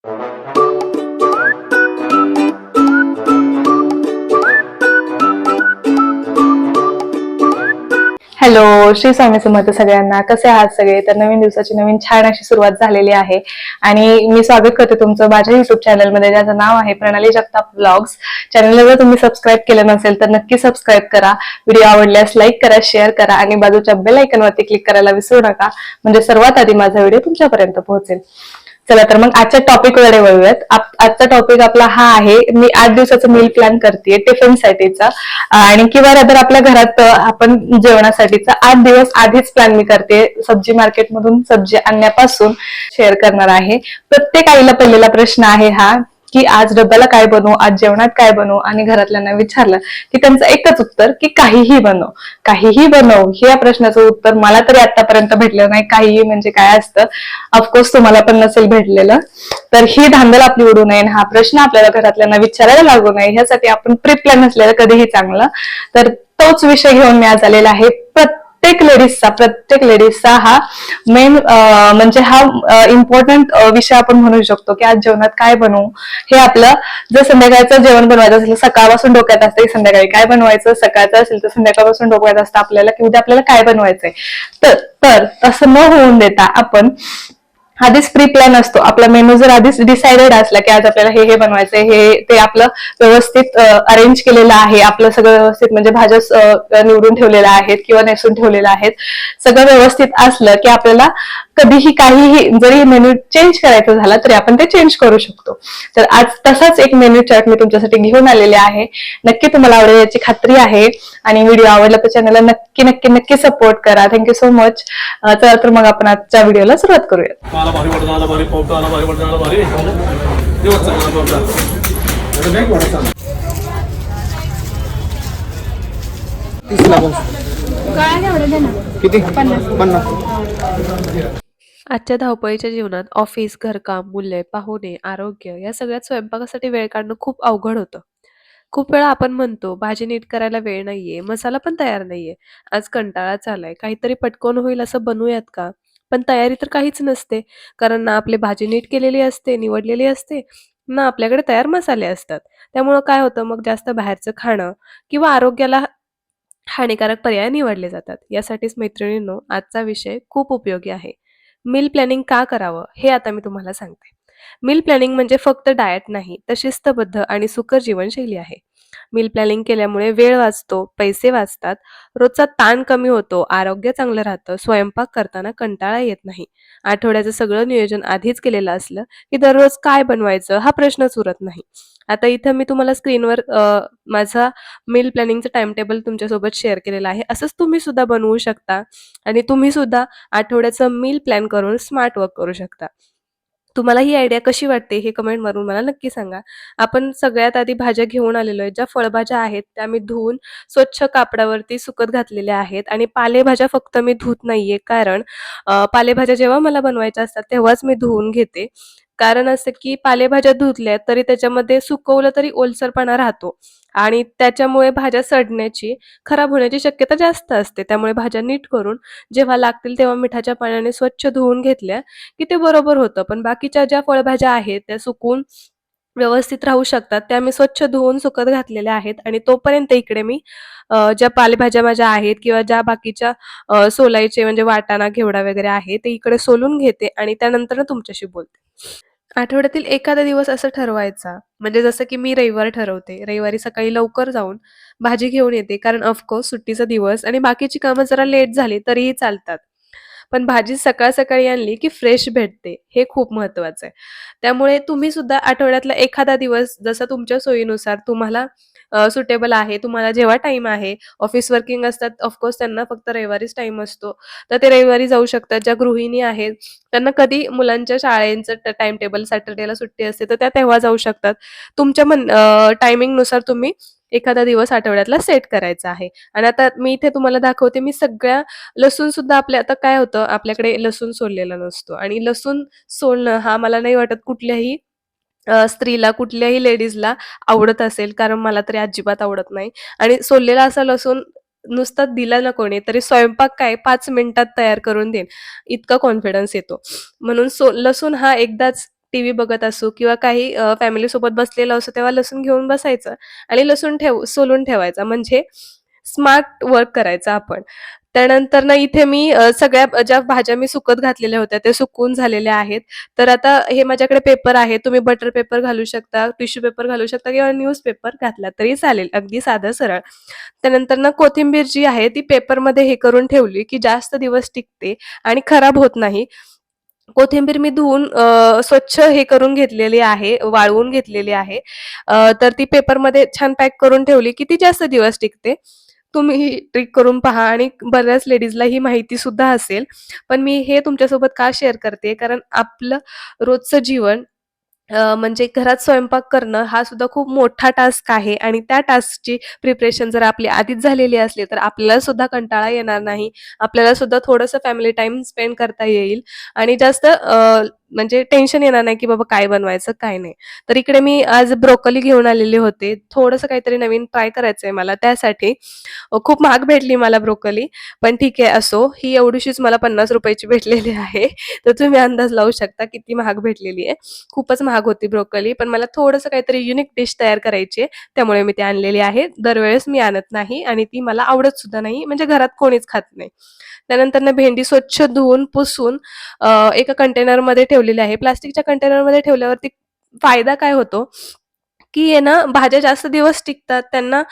Hello, Shri Swami Samarth सगळ्यांना. कसे आहात सगळे? तर नवीन दिवसाची नवीन छान अशी सुरुवात झालेली आहे आणि मी स्वागत करते तुमचं माझ्या युट्यूब चॅनलमध्ये, ज्याचं नाव आहे प्रणाली जगताप व्लॉग्स. चॅनलला जर तुम्ही सबस्क्राईब केलं नसेल तर नक्की सबस्क्राईब करा. व्हिडिओ आवडल्यास लाईक करा, शेअर करा आणि बाजूच्या बेल आयकॉनवरती क्लिक करायला विसरू नका, म्हणजे सर्वात आधी माझा व्हिडिओ तुमच्यापर्यंत पोहोचेल. चला तर मग आजच्या टॉपिक कडे वळूयात. आजचा टॉपिक आपला हा आहे, मी 8 दिवसाचा मील प्लॅन करते टिफिन साठीचा, आणि किंवा रादर आपल्या घरात आपण जेवणासाठीचा 8 दिवस आधीच प्लॅन मी करते. सब्जी मार्केट मधून सब्जी आणण्यापासून शेअर करणार आहे. प्रत्येक आईला पडलेला प्रश्न आहे हा, की आज डब्याला काय बनवू, आज जेवणात काय बनवू, आणि घरातल्यांना विचारलं की त्यांचं एकच उत्तर की काहीही बनव. काहीही बनव या प्रश्नाचं उत्तर मला तरी आतापर्यंत भेटलं नाही. काहीही म्हणजे काय असतं, ऑफकोर्स तुम्हाला पण नसेल भेटलेलं. तर ही धांदल आपली उडू नये, हा प्रश्न आपल्याला घरातल्यांना विचारायला लागू नये, ह्यासाठी आपण प्री प्लॅन असलेलं कधीही चांगलं. तर तोच विषय घेऊन मी आज आलेला आहे. प्रत्येक लेडीजचा हा मेन म्हणजे हा इम्पॉर्टंट विषय आपण म्हणू शकतो, की आज जेवणात काय बनवू. हे आपलं जर संध्याकाळचं जेवण बनवायचं असेल, सकाळपासून डोक्यात असतं की संध्याकाळी काय बनवायचं, सकाळचं असेल तर संध्याकाळपासून डोक्यात असतं आपल्याला की उद्या आपल्याला काय बनवायचंय. तर तसं न होऊन देता आपण आधीच प्री प्लॅन असतो. आपला मेनू जर आधीच डिसाइडेड असला की आज आपल्याला हे बनवायचंय, हे ते आपलं व्यवस्थित अरेंज केलेलं आहे, आपलं सगळं व्यवस्थित म्हणजे भाज्या निवडून ठेवलेल्या आहेत किंवा नेसून ठेवलेल्या आहेत, सगळं व्यवस्थित असलं की आपल्याला कधीही काहीही जरी मेन्यू चेंज करायचं झाला तरी आपण ते चेंज करू शकतो. तर आज तसाच एक मेन्यू चार्ट मी तुमच्यासाठी घेऊन आलेले आहे. नक्की तुम्हाला आवडेल याची खात्री आहे, आणि व्हिडिओ आवडला तर चॅनलला नक्की नक्की नक्की सपोर्ट करा. Thank you so much. चला तर मग आपण आजच्या व्हिडिओला सुरुवात करूया. किती? 50. आजच्या धावपळीच्या जीवनात ऑफिस, घरकाम, मुले, पाहुणे, आरोग्य या सगळ्यात स्वयंपाकासाठी वेळ काढणं खूप अवघड होतं. खूप वेळा आपण म्हणतो, भाजी नीट करायला वेळ नाहीये, मसाला पण तयार नाहीये, आज कंटाळाच आलाय, काहीतरी पटकन होईल असं बनवूयात का? पण तयारी तर काहीच नसते, कारण ना आपली भाजी नीट केलेली असते, निवडलेली असते, ना आपल्याकडे तयार मसाले असतात. त्यामुळं काय होतं, मग जास्त बाहेरचं खाणं किंवा आरोग्याला हानिकारक पर्याय निवडले जातात. यासाठीच मैत्रिणींनो, आजचा विषय खूप उपयोगी आहे. मील प्लॅनिंग का करावं हे आता मी तुम्हाला सांगते. मील प्लॅनिंग म्हणजे फक्त डाएट नाही, तर शिस्तबद्ध आणि सुखर जीवनशैली आहे. मील प्लॅनिंग केल्यामुळे वेळ वाचतो, पैसे वाचतात, रोजचा ताण कमी होतो, आरोग्य चांगलं राहतं, स्वयंपाक करताना कंटाळा येत नाही. आठवड्याचं सगळं नियोजन आधीच केलेलं असलं, की दररोज काय बनवायचं हा प्रश्नच उरत नाही. आता इथं मी तुम्हाला स्क्रीनवर माझा मील प्लॅनिंगचं टाइम टेबल तुमच्यासोबत शेअर केलेलं आहे. असंच तुम्ही सुद्धा बनवू शकता आणि तुम्ही सुद्धा आठवड्याचं मील प्लॅन करून स्मार्ट वर्क करू शकता. तुम्हाला ही आयडिया कशी वाटते हे कमेंटवरून मला नक्की सांगा. आपण सगळ्यात आधी भाज्या घेऊन आलेलो आहे. ज्या फळभाज्या आहेत त्या मी धुवून स्वच्छ कापडावरती सुकत घातलेल्या आहेत, आणि पालेभाज्या फक्त मी धुत नाहीये, कारण पालेभाज्या जेव्हा मला बनवायच्या असतात तेव्हाच मी धुवून घेते. कारण असं की पालेभाज्या धुतल्या तरी त्याच्यामध्ये सुकवलं तरी ओलसरपणा राहतो आणि त्याच्यामुळे भाज्या सडण्याची, खराब होण्याची शक्यता जास्त असते. त्यामुळे भाज्या नीट करून जेव्हा लागतील तेव्हा मिठाच्या पाण्याने स्वच्छ धुवून घेतल्या की ते बरोबर होतं. पण बाकीच्या ज्या फळभाज्या आहेत त्या सुकून व्यवस्थित राहू शकतात, त्या मी स्वच्छ धुवून सुकत घातलेल्या आहेत, आणि तोपर्यंत इकडे मी ज्या पालेभाज्या माझ्या आहेत किंवा ज्या बाकीच्या सोलायचे म्हणजे वाटाणा, घेवडा वगैरे आहे ते इकडे सोलून घेते आणि त्यानंतर तुमच्याशी बोलते. आठवड्यातील एखादा दिवस असं ठरवायचा, म्हणजे जसं की मी रविवार ठरवते. रविवारी सकाळी लवकर जाऊन भाजी घेऊन येते, कारण ऑफकोर्स सुट्टीचा दिवस आणि बाकीची कामं जरा लेट झाली तरीही चालतात. पण भाजी सकाळ-सकाळी आणली की फ्रेश भेटते, हे खूप महत्वाचं आहे. त्यामुळे तुम्ही सुद्धा आठवड्यातला एखादा दिवस जसा तुमच्या सोयीनुसार तुम्हाला सुटेबल आहे, तुम्हाला जेव्हा टाईम आहे, ऑफिस वर्किंग असतात ऑफकोर्स त्यांना फक्त रविवारीच टाईम असतो, तर ते रविवारी जाऊ शकतात. ज्या गृहिणी आहेत त्यांना कधी मुलांच्या शाळेचं टाईम टेबल सॅटर्डेला सुट्टी असते, तर त्या तेव्हा जाऊ शकतात. तुमच्या टायमिंगनुसार तुम्ही एखादा दिवस आठवड्यातला सेट करायचा आहे. आणि आता मी इथे तुम्हाला दाखवते, मी सगळ्या लसूण सुद्धा आपल्या आता काय होतं, आपल्याकडे लसूण सोललेला नसतो, आणि लसूण सोलणं हा मला नाही वाटत कुठल्याही स्त्रीला, कुठल्याही लेडीजला आवडत असेल, कारण मला तरी अजिबात आवडत नाही. आणि सोललेला असा लसूण नुसता दिला ना कोणी, तरी स्वयंपाक काय 5 मिनिटात तयार करून देईन, इतका कॉन्फिडन्स येतो. म्हणून लसूण हा एकदाच टीव्ही बघत असू किंवा काही फॅमिलीसोबत बसलेलो असू तेव्हा लसूण घेऊन बसायचं आणि लसूण सोलून ठेवायचा म्हणजे स्मार्ट वर्क करायचं आपण. त्यानंतर ना इथे मी सगळ्या ज्या भाज्या मी सुकत घातलेल्या होत्या त्या सुकवून झालेल्या आहेत. तर आता हे माझ्याकडे पेपर आहे. तुम्ही बटर पेपर घालू शकता, टिश्यू पेपर घालू शकता किंवा न्यूजपेपर घातला तरी चालेल. अगदी साधं सरळ. त्यानंतर ना कोथिंबीर जी आहे ती पेपरमध्ये हे करून ठेवली, की जास्त दिवस टिकते आणि खराब होत नाही. कोथिंबीर मी धुवून स्वच्छ हे करून घेतलेली आहे, वाळवून घेतलेली आहे. तर ती पेपरमध्ये छान पॅक करून ठेवली, की ती जास्त दिवस टिकते. तुम्ही ही ट्रिक करून पहा आणि बऱ्याच लेडीजला ही माहिती सुद्धा असेल. पण मी हे तुमच्यासोबत का शेअर करते? कारण आपलं रोजचं जीवन म्हणजे घरात स्वयंपाक करणं हा सुद्धा खूप मोठा टास्क आहे आणि त्या टास्कची प्रिपरेशन जर आपली आधीच झालेली असली, तर आपल्याला सुद्धा कंटाळा येणार नाही. आपल्याला सुद्धा थोडंसं फॅमिली टाईम स्पेंड करता येईल आणि जास्त म्हणजे टेन्शन येणार नाही, की बाबा काय बनवायचं, काय नाही. तर इकडे मी आज ब्रोकोली घेऊन आलेले होते. थोडंसं काहीतरी नवीन ट्राय करायचंय मला त्यासाठी. खूप महाग भेटली मला ब्रोकोली, पण ठीक आहे असो. ही एवढीशीच मला ₹50 ची भेटलेली आहे. तर तुम्ही अंदाज लावू शकता किती महाग भेटलेली आहे. खूपच महाग होती ब्रोकोली, पण मला थोडंसं काहीतरी युनिक डिश तयार करायची आहे, त्यामुळे मी ती आणलेली आहे. दरवेळेस मी आणत नाही आणि ती मला आवडत सुद्धा नाही, म्हणजे घरात कोणीच खात नाही. त्यानंतर भेंडी स्वच्छ धुवून, पुसून एका कंटेनरमध्ये ठेवलेली आहे. प्लास्टिकच्या कंटेनरमध्ये ठेवल्यावरती फायदा काय होतो, की आहे ना भाज्या जास्त दिवस टिकतात. त्यांना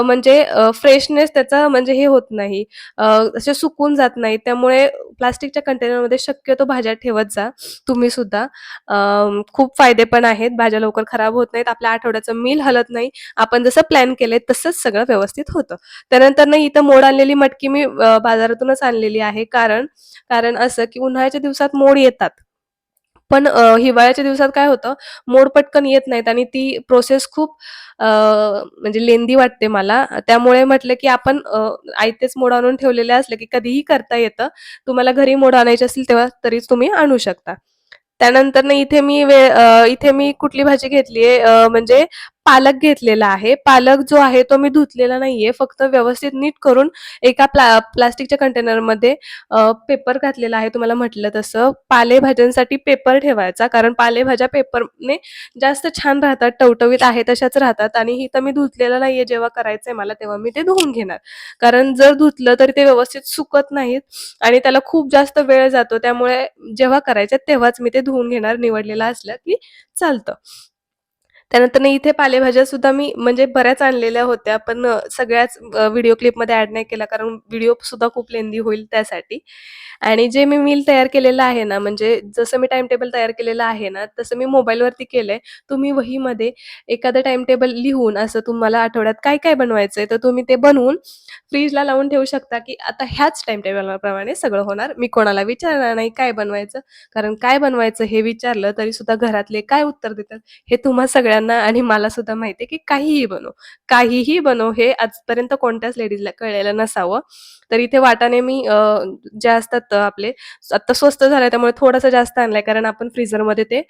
म्हणजे फ्रेशनेस त्याचा म्हणजे हे होत नाही. असे सुकून जात नाही. त्यामुळे प्लास्टिकच्या कंटेनरमध्ये शक्यतो भाज्या ठेवत जा तुम्ही सुद्धा. खूप फायदे पण आहेत. भाज्या लवकर खराब होत नाहीत. आपल्या आठवड्याचं मील हलत नाही. आपण जसं प्लॅन केलंय तसंच सगळं व्यवस्थित होतं. त्यानंतर ना इथं मोड आणलेली मटकी मी बाजारातूनच आणलेली आहे. कारण कारण असं की उन्हाळ्याच्या दिवसात मोड येतात. पण हिवाळ्याच्या दिवसात काय होतं, मोड पटकन येत नाहीत आणि ती प्रोसेस खूप म्हणजे लेंदी वाटते मला. त्यामुळे म्हटलं, की आपण आयतेच मोड आणून ठेवलेले असले, की कधीही करता येतं. तुम्हाला घरी मोड आणायचे असतील तेव्हा तरीच तुम्ही आणू शकता. त्यानंतर इथे मी कुठली भाजी घेतलीये म्हणजे पालक घेतलेला आहे. पालक जो आहे तो मी धुतलेला नाहीये. फक्त व्यवस्थित नीट करून एका प्लास्टिकच्या कंटेनरमध्ये पेपर घातलेला आहे तुम्हाला म्हटलं तसं. पालेभाज्यांसाठी पेपर ठेवायचा कारण पालेभाज्या पेपरने जास्त छान राहतात, टवटवीत आहे तशाच राहतात आणि इथं मी धुतलेलं नाहीये जेव्हा करायचंय मला तेव्हा मी ते धुवून घेणार. कारण जर धुतलं तर ते व्यवस्थित सुकत नाहीत आणि त्याला खूप जास्त वेळ जातो. त्यामुळे जेव्हा करायचं तेव्हाच मी ते धुवून घेणार निवडलेलं असलं की चालतं. त्यानंतर इथे पालेभाज्या सुद्धा मी म्हणजे बऱ्याच आणलेल्या होत्या, पण सगळ्याच व्हिडिओ क्लिपमध्ये ॲड नाही केल्या कारण व्हिडिओ सुद्धा खूप लेंदी होईल त्यासाठी. आणि जे मी मील तयार केलेलं आहे ना, म्हणजे जसं मी टाईम टेबल तयार केलेलं आहे ना, तसं मी मोबाईलवरती केलंय. तुम्ही वहीमध्ये एखादं टाईम टेबल लिहून असं तुम्हाला आठवड्यात काय-काय बनवायचंय, तर तुम्ही ते बनवून फ्रिजला लावून ठेवू शकता, की आता ह्याच टाईम टेबलप्रमाणे सगळं होणार. मी कोणाला विचारणार नाही काय बनवायचं, कारण काय बनवायचं हे विचारलं तरी सुद्धा घरातले काय उत्तर देतात हे तुम्हा सगळ्यांना आणि मला सुद्धा माहिती आहे, की काहीही बनव, काहीही बनव हे आजपर्यंत कोणत्याच लेडीजला कळलेलं नसावं. तर इथे वाटाणे मी जे असतात आपले आता स्वस्त झालंय त्यामुळे थोडासा जास्त आणलाय कारण आपण फ्रीझरमध्ये ते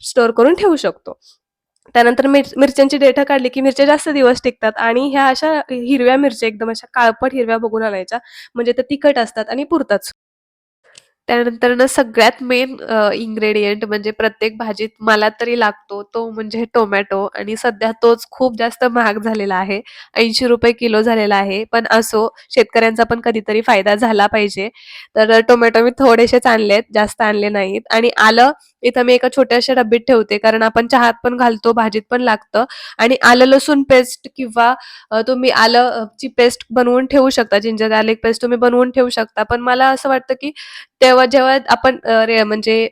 स्टोअर करून ठेवू शकतो. त्यानंतर मिरच्यांची देठं काढली, की मिरच्या जास्त दिवस टिकतात आणि ह्या अशा हिरव्या मिरच्या एकदम अशा काळपट हिरव्या बघून आणायच्या, म्हणजे त्या तिखट असतात आणि पुरतात. त्यानंतर ना सगळ्यात मेन इन्ग्रेडियंट म्हणजे प्रत्येक भाजीत मला तरी लागतो तो म्हणजे टोमॅटो आणि सध्या तोच खूप जास्त महाग झालेला आहे. ₹80 किलो झालेला आहे. पण असो शेतकऱ्यांचा पण कधीतरी फायदा झाला पाहिजे. तर टोमॅटो मी थोडेसेच आणलेत, जास्त आणले नाहीत आणि आलं इथं मी एका छोट्याशा डब्बीत ठेवते कारण आपण चहात पण घालतो, भाजीत पण लागतं आणि आलं लसूण पेस्ट किंवा तुम्ही ची पेस्ट बनवून ठेवू शकता. जिंजर गार्लिक पेस्ट तुम्ही बनवून ठेवू शकता. पण मला असं वाटतं, की तेव्हा जेव्हा आपण म्हणजे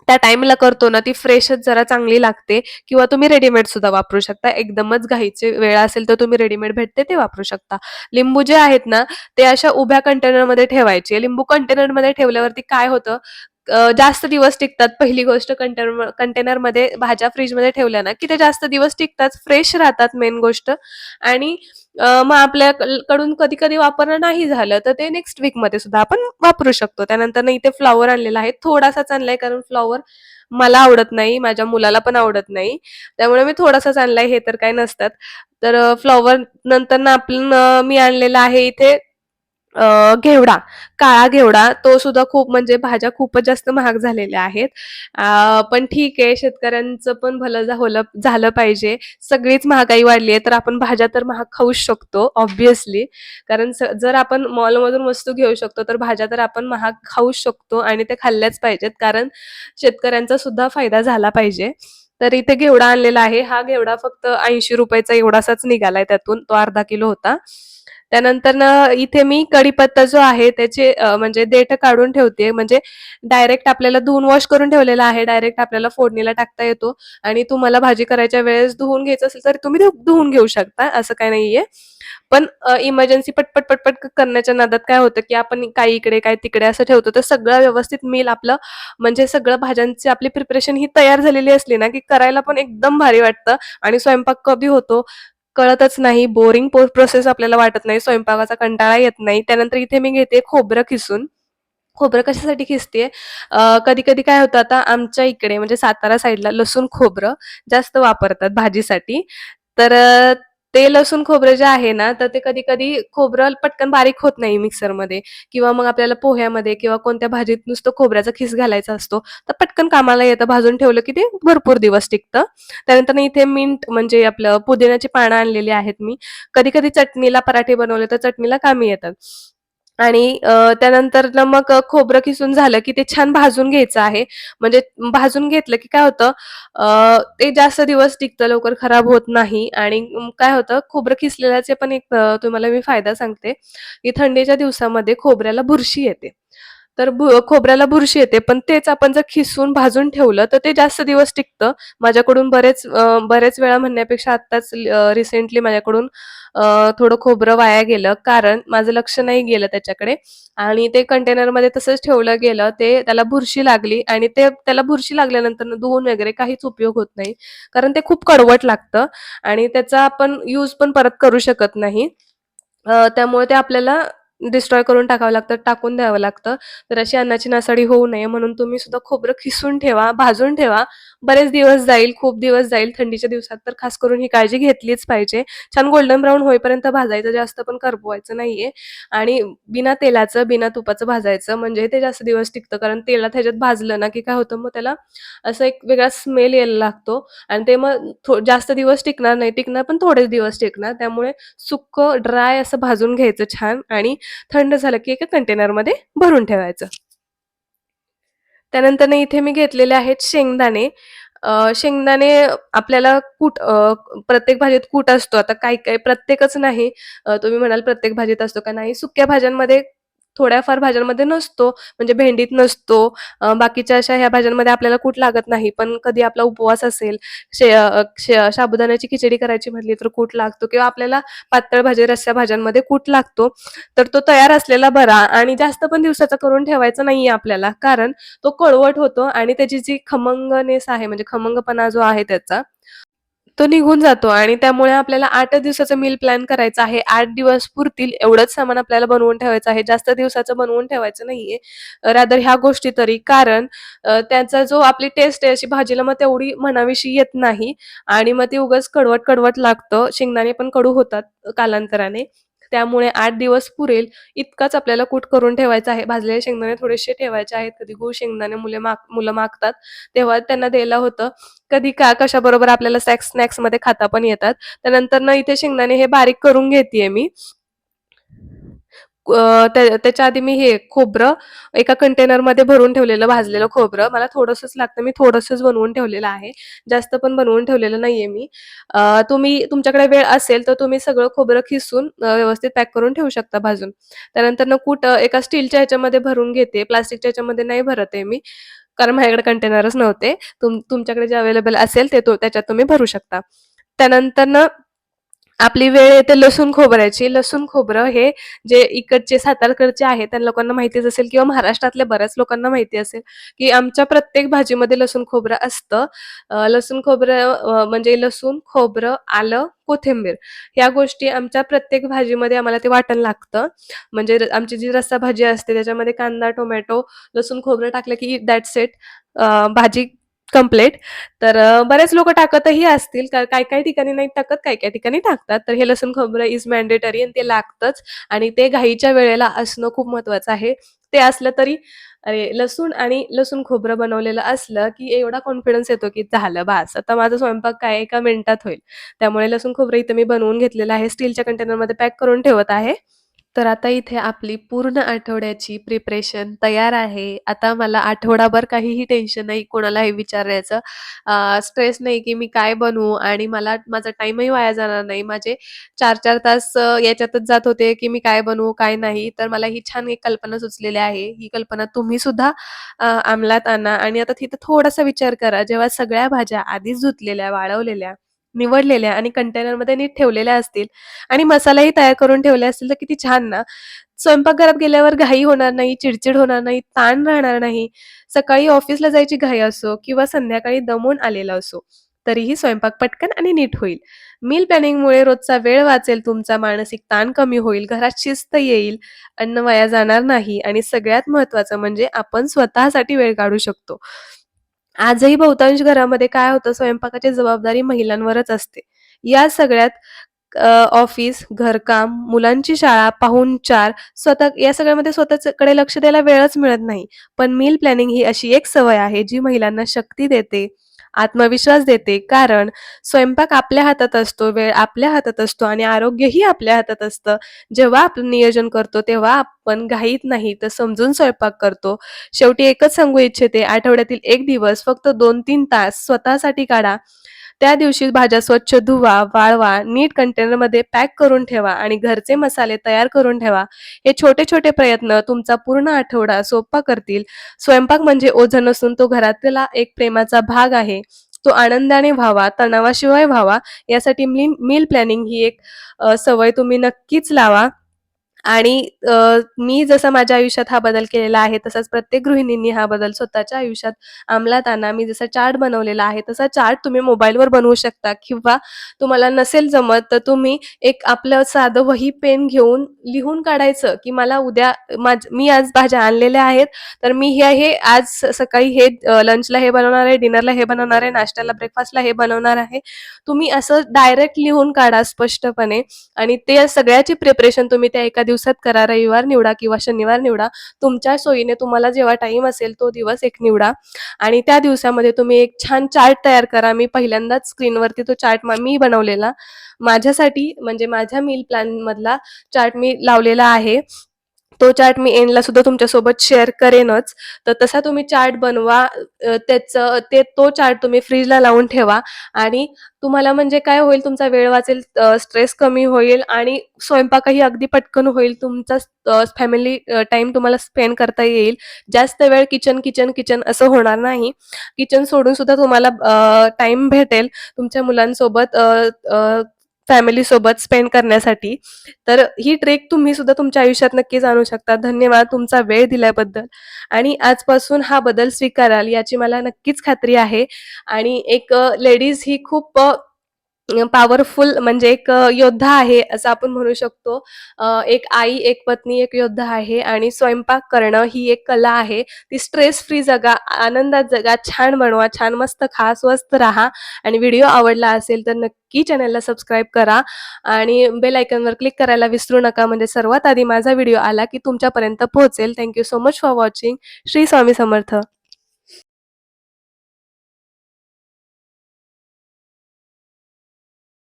त्या टाईमला करतो ना, ती फ्रेशच जरा चांगली लागते किंवा तुम्ही रेडीमेड सुद्धा वापरू शकता. एकदमच घाईची वेळ असेल तर तुम्ही रेडीमेड भेटते ते वापरू शकता. लिंबू जे आहेत ना, ते अशा उभ्या कंटेनरमध्ये ठेवायचे. लिंबू कंटेनरमध्ये ठेवल्यावरती काय होतं, जास्त दिवस टिकतात. पहिली गोष्ट कंटेनरमध्ये भाज्या फ्रिजमध्ये ठेवल्या ना, की ते जास्त दिवस टिकतात, फ्रेश राहतात मेन गोष्ट आणि मग आपल्या कडून कधी-कधी वापरणं नाही झालं, तर ते नेक्स्ट वीकमध्ये सुद्धा आपण वापरू शकतो. त्यानंतर इथे फ्लॉवर आणलेला आहे. थोडासाच आणलाय कारण फ्लॉवर मला आवडत नाही, माझ्या मुलाला पण आवडत नाही. त्यामुळे मी थोडासाच आणलाय, हे तर काही नसतात. तर फ्लॉवर नंतर आपण मी आणलेलं आहे इथे घेवडा, काळा घेवडा तो सुद्धा खूप म्हणजे भाज्या खूपच जास्त महाग झालेल्या आहेत. पण ठीक आहे शेतकऱ्यांचं पण भलं झालं पाहिजे. सगळीच महागाई वाढली आहे, तर आपण भाज्या तर महाग खाऊच शकतो ऑब्व्हियसली. कारण जर आपण मॉलमधून वस्तू घेऊ शकतो, तर भाज्या तर आपण महाग खाऊच शकतो आणि त्या खाल्ल्याच पाहिजेत. कारण शेतकऱ्यांचा सुद्धा फायदा झाला पाहिजे. तर इथे घेवडा आणलेला आहे. हा घेवडा फक्त ₹80 चा एवढासाच निघालाय त्यातून. तो अर्धा किलो होता. त्यानंतरनं इथे मी कढीपत्ता जो आहे त्याचे म्हणजे देठ काढून ठेवते. म्हणजे डायरेक्ट आपल्याला धुवून वॉश करून ठेवलेला आहे. डायरेक्ट आपल्याला फोडणीला टाकता येतो आणि तुम्हाला भाजी करायच्या वेळेस धुवून घ्यायचं असेल तर तुम्ही धुवून घेऊ शकता, असं काही नाहीये. पण इमर्जन्सी पटपट, पटपट करण्याच्या नादात काय होतं, की आपण काही इकडे, काही तिकडे असं ठेवतो. तर सगळं व्यवस्थित मील आपलं म्हणजे सगळं भाज्यांची आपली प्रिपरेशन ही तयार झालेली असली ना, की करायला पण एकदम भारी वाटतं आणि स्वयंपाक कधी होतो कळतच नाही. बोरिंग प्रोसेस आपल्याला वाटत नाही. स्वयंपाकाचा कंटाळा येत नाही. त्यानंतर इथे मी घेते खोबरं खिसून. खोबरं कशासाठी खिसतेय? कधी-कधी काय होतं आता आमच्या इकडे म्हणजे सातारा साइडला लसूण खोबरं जास्त वापरतात भाजीसाठी. तर ते लसूण खोबरं जे आहे ना, तर ते कधी-कधी खोबरं पटकन बारीक होत नाही मिक्सरमध्ये किंवा मग आपल्याला पोह्यामध्ये किंवा कोणत्या भाजीत नुसतं खोबऱ्याचा खीस घालायचा असतो. तर पटकन कामाला येतं. भाजून ठेवलं की ते भरपूर दिवस टिकतं. त्यानंतर इथे मिंट म्हणजे आपलं पुदिन्याची पानं आणलेली आहेत मी. कधी-कधी चटणीला पराठे बनवले तर चटणीला कामी येतात. आणि त्यानंतरनं मग खोबरं किसून झालं, की ते छान भाजून घ्यायचं आहे. म्हणजे भाजून घेतलं, की काय होतं ते जास्त दिवस टिकतं, लवकर खराब होत नाही आणि काय होतं खोबरं किसलेल्याचे पण एक तुम्हाला मी फायदा सांगते, की थंडीच्या दिवसामध्ये खोबऱ्याला बुरशी येते. तर खोबऱ्याला बुरशी येते, पण तेच आपण जर खिसून भाजून ठेवलं, तर ते जास्त दिवस टिकतं. माझ्याकडून बरेच वेळा म्हणण्यापेक्षा आत्ताच रिसेंटली माझ्याकडून थोडं खोबरं वाया गेलं, कारण माझं लक्ष नाही गेलं त्याच्याकडे आणि ते कंटेनरमध्ये तसंच ठेवलं गेलं. ते त्याला बुरशी लागली आणि त्याला बुरशी लागल्यानंतर धुवून वगैरे काहीच उपयोग होत नाही. कारण ते खूप कडवट लागतं आणि त्याचा आपण यूज पण परत करू शकत नाही. त्यामुळे ते आपल्याला डिस्ट्रॉय करून टाकावं लागतं, टाकून द्यावं लागतं. तर अशी अन्नाची नासाडी होऊ नये म्हणून तुम्ही सुद्धा खोबरं खिसून ठेवा, भाजून ठेवा. बरेच दिवस जाईल, खूप दिवस जाईल. थंडीच्या दिवसात तर खास करून ही काळजी घेतलीच पाहिजे. छान गोल्डन ब्राउन होईपर्यंत भाजायचं, जास्त पण करपवायचं नाहीये आणि बिना तेलाचं, बिना तुपाचं भाजायचं म्हणजे ते जास्त दिवस टिकतं. कारण तेलात ह्याच्यात भाजलं ना, की काय होतं मग त्याला असा एक वेगळा स्मेल यायला लागतो आणि ते मग जास्त दिवस टिकणार नाही. टिकणार पण थोडेच दिवस टिकणार. त्यामुळे सुक्कं ड्राय असं भाजून घ्यायचं छान आणि थंड झालं की एका कंटेनरमध्ये भरून ठेवायचं. त्यानंतरनं इथे मी घेतलेले आहेत शेंगदाणे. शेंगदाणे आपल्याला प्रत्येक भाजीत कूट असतो. आता काही-काही प्रत्येकच नाही. तुम्ही म्हणाल प्रत्येक भाजीत असतो का? नाही. सुक्या भाज्यांमध्ये थोड्याफार भाज्यांमध्ये नसतो. म्हणजे भेंडीत नसतो. बाकीच्या अशा ह्या भाज्यांमध्ये आपल्याला कूट लागत नाही. पण कधी आपला उपवास असेल, साबुदाण्याची खिचडी करायची म्हटली तर कूट लागतो किंवा आपल्याला पातळ भाजी, रस्सा भाज्यांमध्ये कूट लागतो. तर तो तयार असलेला बरा आणि जास्त पण दिवसाचा करून ठेवायचा नाहीये आपल्याला. कारण तो कडवट होतो आणि त्याची जी खमंगनेस आहे म्हणजे खमंगपणा जो आहे त्याचा, तो निघून जातो आणि त्यामुळे आपल्याला 8च दिवसाचा मील प्लॅन करायचा आहे. 8 दिवस पुरतील एवढंच सामान आपल्याला बनवून ठेवायचं आहे. जास्त दिवसाचं बनवून ठेवायचं नाहीये. रादर ह्या गोष्टी तरी कारण त्याचा जो आपली टेस्ट आहे अशी भाजीला मग तेवढी म्हणावीशी येत नाही आणि मग ती उगाच कडवट-कडवट लागतं. शेंगदाणे पण कडू होतात कालांतराने. त्यामुळे 8 दिवस पुरेल इतकाच आपल्याला कूट करून ठेवायचा आहे. भाजलेले शेंगदाणे थोडेसे ठेवायचे आहेत. कधी गूळ शेंगदाणे मुलं मागतात, तेव्हा त्यांना द्यायला होतं. कधी कशाबरोबर आपल्याला स्नॅक्समध्ये खाता पण येतात. त्यानंतरनं इथे शेंगदाणे हे बारीक करून घेतेय मी. त्याच्या आधी मी हे खोबरं एका कंटेनरमध्ये भरून ठेवलेलं भाजलेलं खोबरं. मला थोडंसंच लागतं. मी थोडंसंच बनवून ठेवलेलं आहे. जास्त पण बनवून ठेवलेलं नाहीये मी. तुम्ही तुमच्याकडे वेळ असेल तर तुम्ही सगळं खोबरं खिसून व्यवस्थित पॅक करून ठेवू शकता भाजून. त्यानंतरनं कूट एका स्टीलच्या ह्याच्यामध्ये भरून घेते. प्लास्टिकच्या ह्याच्यामध्ये नाही भरत आहे मी. कारण माझ्याकडे कंटेनरच नव्हते. तुमच्याकडे जे अवेलेबल असेल त्याच्यात तुम्ही भरू शकता. त्यानंतरनं आपली वेळ येते लसूण खोबऱ्याची. लसूण खोबरं हे जे इकडचे सातारकडचे आहेत, त्या लोकांना माहितीच असेल किंवा महाराष्ट्रातल्या बऱ्याच लोकांना माहिती असेल, की आमच्या प्रत्येक भाजीमध्ये लसूण खोबरं असतं. लसूण खोबरं म्हणजे लसूण, खोबरं, आलं, कोथिंबीर ह्या गोष्टी आमच्या प्रत्येक भाजीमध्ये आम्हाला ते वाटण लागतं. म्हणजे आमची जी रस्सा भाजी असते त्याच्यामध्ये कांदा, टोमॅटो, लसूण, खोबरं टाकलं की दॅट्स इट. भाजी कंप्लीट. तर बरेच लोकं टाकतही असतील. काही-काही ठिकाणी नाही टाकत, काही-काही ठिकाणी टाकतात. तर हे लसूण खोबरं इज मॅन्डेटरी आणि ते लागतंच आणि ते घाईच्या वेळेला असणं खूप महत्त्वाचं आहे. ते असलं तरी अरे, लसूण आणि लसूण खोबरं बनवलेलं असलं, की एवढा कॉन्फिडन्स येतो, की झालं बास, आता माझा स्वयंपाक काय एका मिनिटात होईल. त्यामुळे लसूण खोबरं इथे मी बनवून घेतलेलं आहे. स्टीलच्या कंटेनरमध्ये पॅक करून ठेवत आहे. तर आता इथे आपली पूर्ण आठवड्याची प्रिपरेशन तयार आहे. आता मला आठवडाभर काहीही टेन्शन नाही कोणालाही विचारायचं. स्ट्रेस नाही, की मी काय बनवू आणि मला माझा टाईमही वाया जाणार नाही. माझे 4-4 तास याच्यातच जात होते, की मी काय बनवू, काय नाही. तर मला ही छान एक कल्पना सुचलेली आहे. ही कल्पना तुम्ही सुद्धा अंमलात आणा आणि आता तिथं थोडासा विचार करा. जेव्हा सगळ्या भाज्या आधीच धुतलेल्या, वाळवलेल्या, निवडलेल्या आणि कंटेनरमध्ये नीट ठेवलेल्या असतील आणि मसालाही तयार करून ठेवले असतील, तर किती छान ना. स्वयंपाकघरात गेल्यावर घाई होणार नाही, चिडचिड होणार नाही, ताण राहणार नाही. सकाळी ऑफिसला जायची घाई असो किंवा संध्याकाळी दमून आलेला असो, तरीही स्वयंपाक पटकन आणि नीट होईल. मील प्लॅनिंगमुळे रोजचा वेळ वाचेल तुमचा, मानसिक ताण कमी होईल, घरात शिस्त येईल, अन्न वाया जाणार नाही आणि सगळ्यात महत्त्वाचं म्हणजे आपण स्वतःसाठी वेळ काढू शकतो. आजही बहुतांश घरामध्ये काय होतं, स्वयंपाकाची जबाबदारी महिलांवरच असते. या सगळ्यात ऑफिस, घरकाम, मुलांची शाळा, पाहुणचार, स्वतः या सगळ्यामध्ये स्वतःकडे लक्ष द्यायला वेळच मिळत नाही. पण मील प्लॅनिंग ही अशी एक सवय आहे, जी महिलांना शक्ती देते, आत्मविश्वास देते. कारण स्वयंपाक आपल्या हातात असतो, वेळ आपल्या हातात असतो आणि आरोग्यही आपल्या हातात असतं. जेव्हा आपण नियोजन करतो, तेव्हा आपण घाईत नाही, तर समजून स्वयंपाक करतो. शेवटी एकच सांगू इच्छिते, आठवड्यातील 1 दिवस फक्त 2-3 तास स्वतःसाठी काढा. त्या दिवशी भाज्या स्वच्छ धुवा, वाळवा, नीट कंटेनरमध्ये पॅक करून ठेवा आणि घरचे मसाले तयार करून ठेवा. हे छोटे-छोटे प्रयत्न तुमचा पूर्ण आठवडा सोपा करतील. स्वयंपाक म्हणजे ओझं नसून तो घरातला एक प्रेमाचा भाग आहे. तो आनंदाने व्हावा, तणावाशिवाय व्हावा यासाठी मील प्लॅनिंग ही एक सवय तुम्ही नक्कीच लावा. आणि मी जसा माझ्या आयुष्यात हा बदल केलेला आहे, तसाच प्रत्येक गृहिणींनी हा बदल स्वतःच्या आयुष्यात अंमलात आणा. मी जसा चार्ट बनवलेला आहे, तसा चार्ट तुम्ही मोबाईलवर बनवू शकता किंवा तुम्हाला नसेल जमत, तर तुम्ही एक आपलं साधं वही, पेन घेऊन लिहून काढायचं, की मला उद्या मी आज भाज्या आणलेल्या आहेत, तर मी हे आज सकाळी हे लंचला हे बनवणार आहे, डिनरला हे बनवणार आहे, नाश्त्याला, ब्रेकफास्टला हे बनवणार आहे. तुम्ही असं डायरेक्ट लिहून काढा स्पष्टपणे आणि ते सगळ्याची प्रिपरेशन तुम्ही त्या एका दिवसात करा. रविवार निवडा किंवा शनिवार निवडा. तुमच्या सोयीने तुम्हाला जेव्हा टाईम असेल तो दिवस एक निवडा आणि त्या दिवसामध्ये तुम्ही एक छान चार्ट तयार करा. मी पहिल्यांदाच स्क्रीनवरती तो चार्ट मी बनवलेला. माझ्यासाठी म्हणजे माझ्या मील प्लॅनमधला चार्ट मी लावलेला आहे. तो चार्ट मी एंडला सुद्धा तुमच्यासोबत शेअर करेनच. तर तसा तुम्ही चार्ट बनवा. तो चार्ट तुम्ही फ्रिजला लावून ठेवा आणि तुम्हाला म्हणजे काय होईल, तुमचा वेळ वाचेल, स्ट्रेस कमी होईल आणि स्वयंपाकही अगदी पटकन होईल. तुमचा फॅमिली टाईम तुम्हाला स्पेंड करता येईल. जास्त वेळ किचन, किचन, किचन असं होणार नाही. किचन सोडून सुद्धा तुम्हाला भेटेल तुमच्या मुलांसोबत फॅमिलीसोबत स्पेंड करण्यासाठी. तर ही ट्रिक तुम्ही सुद्धा तुमच्या आयुष्यात नक्कीच आणू शकता. धन्यवाद तुमचा वेळ दिल्याबद्दल आणि आजपासून हा बदल स्वीकाराल याची मला नक्कीच खात्री आहे आणि एक लेडीज ही खूप पॉवरफुल म्हणजे एक योद्धा आहे असं आपण म्हणू शकतो. एक आई, एक पत्नी, एक योद्धा आहे आणि स्वयंपाक करणं ही एक कला आहे. ती स्ट्रेस फ्री जगा, आनंदात जगा, छान बनवा, छान मस्त खा, स्वस्थ राहा आणि व्हिडिओ आवडला असेल तर नक्की चॅनलला सबस्क्राईब करा आणि बेल आयकॉनवर क्लिक करायला विसरू नका. म्हणजे सर्वात आधी माझा व्हिडिओ आला की तुमच्यापर्यंत पोहोचेल. Thank so much for watching. Shri Swami Samarth.